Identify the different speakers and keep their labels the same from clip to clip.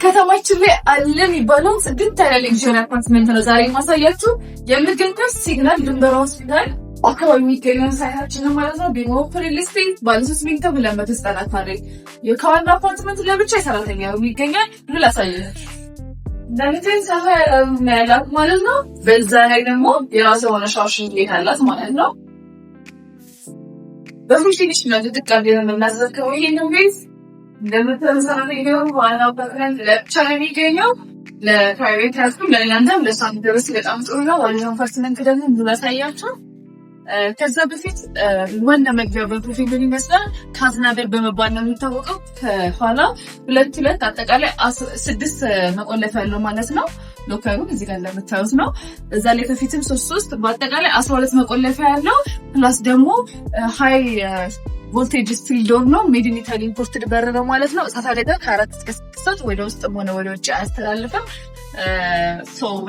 Speaker 1: ከተማችን ላይ አለ የሚባለው ስድስት ያለ ሌክዥሪ አፓርትመንት ነው ዛሬ ማሳያችሁ። የምገኘው ሲግናል ድንበር ሆስፒታል አካባቢ የሚገኘው ሳይታችን ነው ማለት ነው። ቢሞፕ ሪል ስቴት ባለሶስት ሚንቶ 290 ካሬ የካዋና አፓርትመንት ለብቻ የሰራተኛ የሚገኛል ብሎ ላሳያችሁ። እንደምታዩት ሰፋ ያላት ማለት ነው። በዛ ላይ ደግሞ የራሱ የሆነ ሻወር ቤት አላት ማለት ነው። በፊኒሽ ነው ተጠቃሚ የምናዘከው ይሄንን ቤት እንደምትሰራው ዋና አፓርትመንት ለብቻ ነው የሚገኘው። ለፕራይቬት ያስኩም ለእናንተም ለሳም ድረስ በጣም ጥሩ ነው። ዋናው አፓርትመንት ደግሞ ብላሳያችሁ። ከዛ በፊት ዋና መግቢያ በፕሮፊል ምን ይመስላል ካዝናበር በመባል ነው የሚታወቀው። ከኋላ ሁለት አጠቃላይ 6 መቆለፊያ ያለው ማለት ነው። ሎካሉ እዚህ ጋር እንደምታዩት ነው። እዛ ላይ ከፊትም 3 በአጠቃላይ 12 መቆለፊያ ያለው ፕላስ ደግሞ ሃይ ቮልቴጅ ስቲል ዶር ነው። ሜድ ኢን ኢታሊ ኢምፖርትድ በር ነው ማለት ነው። እሳት አደጋ ከ4 እስከ 6 ሰዓት ወደ ውስጥም ሆነ ወደ ውጭ አያስተላልፍም።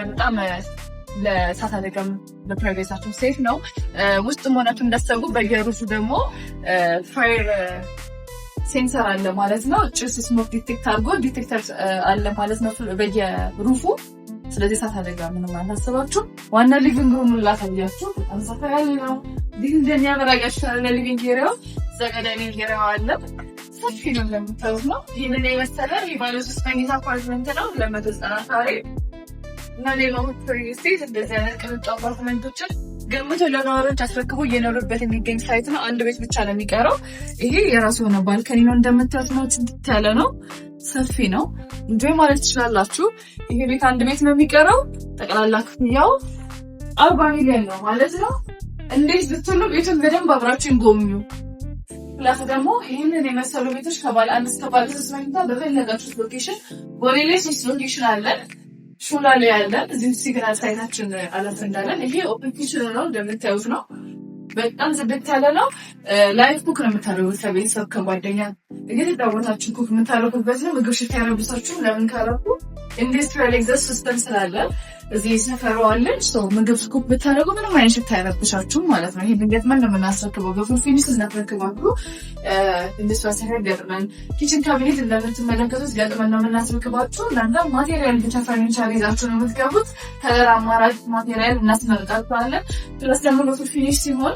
Speaker 1: በጣም ለእሳት አደጋም ለፕራይቬታችሁ ሴፍ ነው። ውስጥም ሆናችሁ እንዳሰቡ በየሩፉ ደግሞ ፋየር ሴንሰር አለ ማለት ነው። ጭስ ስሞክ ዲቴክት አድርጎ ዲቴክተር አለ ማለት ነው በየሩፉ። ስለዚህ እሳት አደጋ ምንም አናስባችሁ። ዋና ሊቪንግ ሩም ላሳያችሁ። በጣም ሰፋ ያለ ነው። ዲን እንደሚያበራያችሁ ለሊቪንግ ኤሪያው ዘገዳኒ ኤሪያው አለ። ሰፊ ነው እንደምታዩት ነው። ይህንን የመሰለ የባለ 3 መኝታ አፓርትመንት ነው 290 ካሬ እና ሌላው ሪል ስቴት እንደዚህ አይነት ቅንጡ አፓርትመንቶችን ገምቶ ለነዋሪዎች አስረክቦ እየኖሩበት የሚገኝ ሳይት ነው። አንድ ቤት ብቻ ነው የሚቀረው። ይሄ የራሱ የሆነ ባልከኒ ነው እንደምታዩት ነው። ጽድት ያለ ነው፣ ሰፊ ነው። እንጆይ ማለት ትችላላችሁ። ይሄ ቤት አንድ ቤት ነው የሚቀረው። ጠቅላላ ክፍያው 40 ሚሊዮን ነው ማለት ነው። እንዴት ብትሉ ቤቱን በደንብ አብራችሁ ጎብኙ። ፕላስ ደግሞ ይህንን የመሰሉ ቤቶች ከባለ 1 እስከ ባለ 3 መኝታ በፈለጋችሁት ሎኬሽን ቦሌ ላይ 3 ሎኬሽን አለን። ሹላ ላይ ያለ እዚህ ሲግናል ሳይታችን አለፍ እንዳለን ይሄ ኦፕን ኪችን ነው እንደምታዩት ነው። በጣም ጽድት ያለ ነው። ላይፍ ኩክ ነው የምታደርጉት ከቤተሰብ ከጓደኛ እየተዳወታችሁ ኩክ የምታደርጉበት ነው። ምግብ ሽታ ያረብሳችሁ ለምን ካረፉ ኢንዱስትሪያል ኤግዞስት ሲስተም ስላለ እዚህ ሰፈሩ አለን። ምግብ ኩክ ብታደርጉ ምንም አይነት ሽታ ያረብሳችሁ ማለት ነው። ይሄን ገጥመን ነው የምናስረክበው። በፉል ፊኒሽ እናስረክባችሁ። ኢንዱስትሪያል ሰፈር ገጥመን ኪችን ካቢኔት እንደምትመለከቱት ገጥመን ነው የምናስረክባችሁ። እናንተ ማቴሪያል ብቻ ፈርኒቸር ይዛችሁ ነው የምትገቡት። ከለር አማራጭ ማቴሪያል እናስመርጣችኋለን። ፕለስ ደግሞ በፉል ፊኒሽ ሲሆን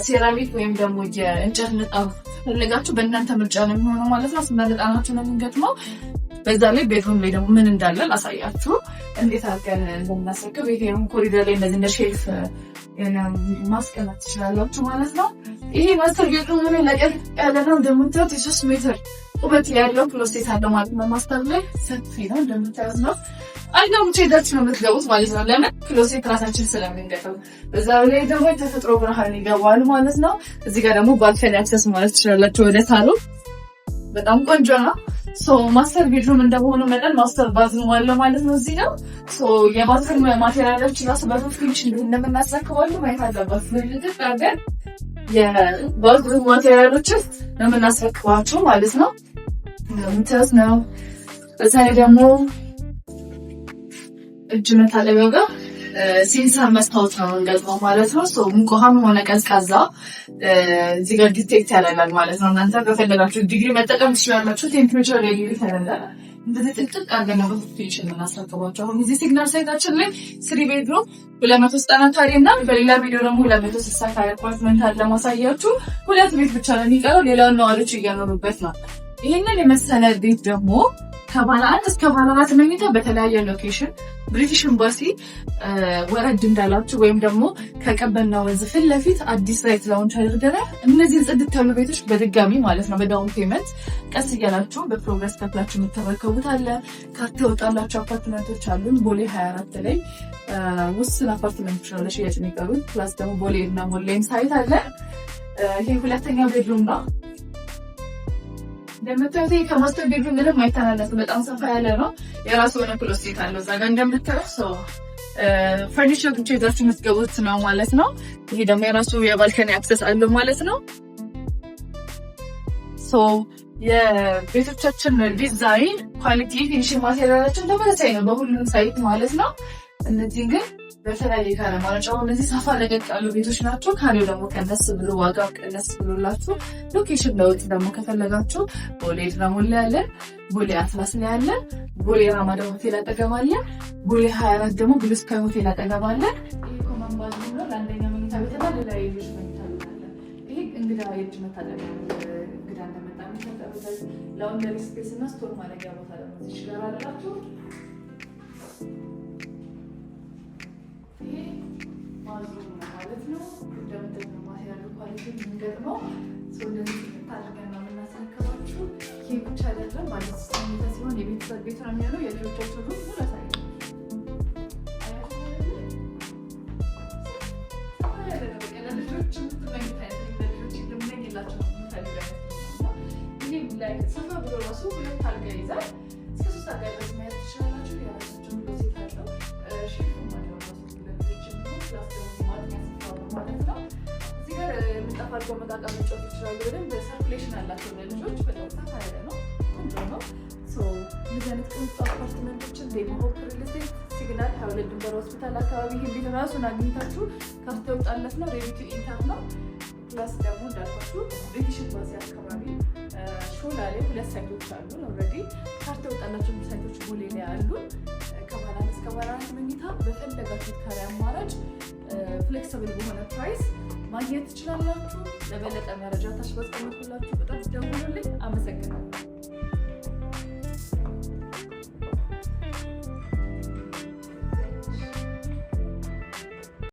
Speaker 1: ሴራሚክ ወይም ደግሞ የእንጨት ንጣፍ ፈልጋችሁ በእናንተ ምርጫ ነው የሚሆነው ማለት ነው። ስመርጣናችሁ ነው የምንገጥመው። በዛ ላይ ቤድሩም ላይ ደግሞ ምን እንዳለ ላሳያችሁ፣ እንዴት አድርገን እንደምናስረክብ። ይሄም ኮሪደር ላይ እንደዚህ እንደ ሼልፍ ማስቀመጥ ትችላላችሁ ማለት ነው። ይሄ ማስተር ቤድሩም ሆነ ለቀቅ ያለ ነው እንደምታዩት። የ3 ሜትር ቁመት ያለው ክሎሴት አለ ማለት ነው። ማስተር ላይ ሰፊ ነው እንደምታዩት ነው። አይናም ቼዳችሁ ነው የምትገቡት ማለት ነው። ለምን ክሎሴት ራሳችን ስለምንገጠው። በዛ ላይ ደግሞ የተፈጥሮ ብርሃን ይገባል ማለት ነው። እዚህ ጋር ደግሞ ባልከኒ አክሰስ ማለት ትችላላችሁ ወደ ሳሎን። በጣም ቆንጆ ነው። ማስተር ቤድሩም እንደሆነ መጠን ማስተር ባዝሩም አለ ማለት ነው። እዚህ ነው የባዝሩም ማቴሪያሎች ራሱ በሩፍ ፊኒሽ እንደምናስረክባሉ ማየት አለባችሁ። ለልጅት አገር የባዝሩም ማቴሪያሎች ነው የምናስረክባቸው ማለት ነው። እንደምታዩት ነው። እዛ ላይ ደግሞ እጅ መታጠቢያው ጋር ሴንሰር መስታወት ነው እንገጥመው ማለት ነው። ሙቅ ውሃም ሆነ ቀዝቃዛ እዚህ ጋር ዲቴክት ያደርጋል ማለት ነው። እናንተ በፈለጋችሁ ዲግሪ መጠቀም ትችላላችሁ። ቴምፕሬቸር ሬጉሌት ያደርጋል። እንደዚህ ጥቅጥቅ አድርገን ነው በፊኒሽ የምናስረክባቸው። አሁን እዚህ ሲግናል ሳይታችን ላይ 3 ቤድሩም 290 ካሬ እና በሌላ ቪዲዮ ደግሞ 260 ካሬ አፓርትመንት አለ ማሳያችሁ። 2 ቤት ብቻ ነው የሚቀረው፣ ሌላውን ነዋሪዎች እያኖሩበት ነው። ይሄንን የመሰለ ቤት ደግሞ ከባለ 1 እስከ ባለ 4 መኝታ በተለያየ ሎኬሽን ብሪቲሽ ኤምባሲ ወረድ እንዳላችሁ ወይም ደግሞ ከቀበና ወንዝ ፊት ለፊት አዲስ ራይት ላውንች አድርገናል። እነዚህን ጽድት ያሉ ቤቶች በድጋሚ ማለት ነው በዳውን ፔመንት ቀስ እያላችሁ በፕሮግረስ ከፍላችሁ የምትረከቡት አለ። ካርታ ወጣላችሁ አፓርትመንቶች አሉን። ቦሌ 24 ላይ ውስን አፓርትመንቶች ነው ለሽያጭ የሚቀሩት። ፕላስ ደግሞ ቦሌ እና ሞላይም ሳይት አለ። ይሄ ሁለተኛው ቤድሩም ነው። እንደምታዩት ከማስተር ቤድሩም ምንም አይተናነስም። በጣም ሰፋ ያለ ነው። የራሱ የሆነ ክሎሴት አለው እዛ ጋር እንደምታዩት። ፈርኒቸር ብቻ ይዛችሁ የምትገቡት ነው ማለት ነው። ይሄ ደግሞ የራሱ የባልከኒ አክሰስ አለው ማለት ነው። የቤቶቻችን ዲዛይን ኳሊቲ ፊኒሽንግ ማቴሪያላችን ተመሳሳይ ነው በሁሉም ሳይት ማለት ነው። እነዚህ ግን በተለያየ ካሬ ማለጫው እነዚህ ሰፋ ለቀቅ ያሉ ቤቶች ናቸው። ካሬው ደግሞ ቀነስ ብሎ ዋጋው ቀነስ ብሎላችሁ ሎኬሽን ለውጥ ደግሞ ከፈለጋችሁ ቦሌ ድራሞል ላይ ያለን፣ ቦሌ አትላስ ላይ ያለን፣ ቦሌ ራማዳ ሆቴል አጠገብ አለ፣ ቦሌ 24 ደግሞ ብሉ ስካይ ሆቴል አጠገብ አለ። ይሄ ኮመን ባዝሩም ነው ለአንደኛ መኝታ ቤትና ሌላ የልጅ መኝታ ቤት አለ። ይሄ እንግዳ የእጅ መታጠቢያ እንግዳ እንደመጣ የሚታጠብበት ላውንደሪ ስፔስ እና ስቶር ማድረጊያ ቦታ ደግሞ እዚህ ጋር አላችሁ። ይሄ ባዝሩም ነው ማለት ነው። እንደምትለው ማቴሪያል ኳሊቲ የሚገጥመው ሰው እንደዚህ ታድርገን ነው የምናስረክባችሁ። ይሄ ብቻ አይደለም ማለት ስሜታ ሲሆን የቤተሰብ ቤት ነው የሚሆነው። የልጆቻችሁ ሩም ሁሉ ያሳያል። ሰፋ ብሎ ራሱ ሁለት አልጋ ይዛል። እስከ 3 አልጋ ድረስ መያዝ ትችላላችሁ። የራሳችሁን ሎሴት አለው። ሼፉ ማለት ነው ለልጆች የሚሆን ፕላስ ደግሞ ማግኛ ስፍራ ማለት ነው። እዚህ ጋር ምንጣፍ አድርገው መቃቃም መጫወት ይችላሉ። በደንብ ሰርኩሌሽን አላቸው ለልጆች። በጣም ሰፋ ያለ ነው። ቆንጆ ነው። እነዚህ አይነት ቅንጡ አፓርትመንቶችን ሆፕ ሪል ስቴት ሲግናል 22 ድንበር ሆስፒታል አካባቢ ይሄን ቤት ራሱን አግኝታችሁ ካርታ የወጣለት ነው። ሬዲ ቱ ኢንተር ነው። ፕላስ ደግሞ እንዳልኳችሁ ብሪቲሽ ኤምባሲ አካባቢ ሾላ ላይ 2 ሳይቶች አሉ። ኦልሬዲ ካርታ የወጣላቸው ሳይቶች ቦሌ ላይ አሉ። ከባለ 1 እስከ ባለ 4 መኝታ በፈለጋችሁት ካሬ አማራጭ ፍሌክሲብል በሆነ ፕራይስ ማግኘት ትችላላችሁ። ለበለጠ መረጃ ታች ባስቀመጥኩላችሁ ቁጥር ደውሉልኝ። አመሰግናለሁ።